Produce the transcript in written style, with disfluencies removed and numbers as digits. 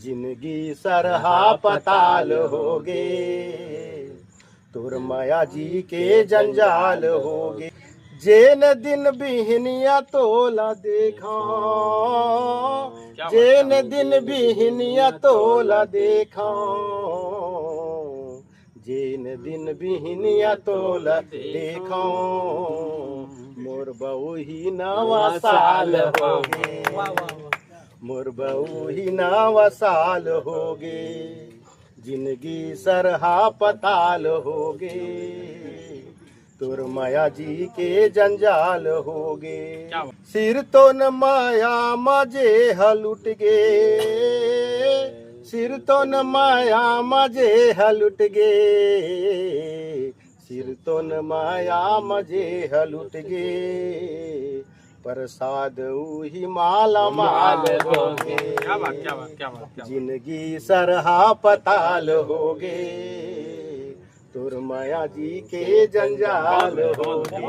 जिंदगी सरहा पताल होगे, तुर माया जी के जंजाल होगे। जेन दिन बिहनिया तोला देखा, जेन दिन बिहनिया तोला देखा, जेन दिन बिहनिया तोला देखा, मोर बहू ही नवा साल होगे, मोर बहू ही नवा साल होगे, जिंदगी सरहा पताल होगे, तुर माया जी के जंजाल होगे। सिर तो न माया मजे हलुट गे, सिर तो न माया मजे हलुट गे, सिर तो न माया मजे हलुट गे, प्रसाद उही माला माल होगे, जिंदगी सरहा पताल होगे, तुर माया जी के जंजाल होगे।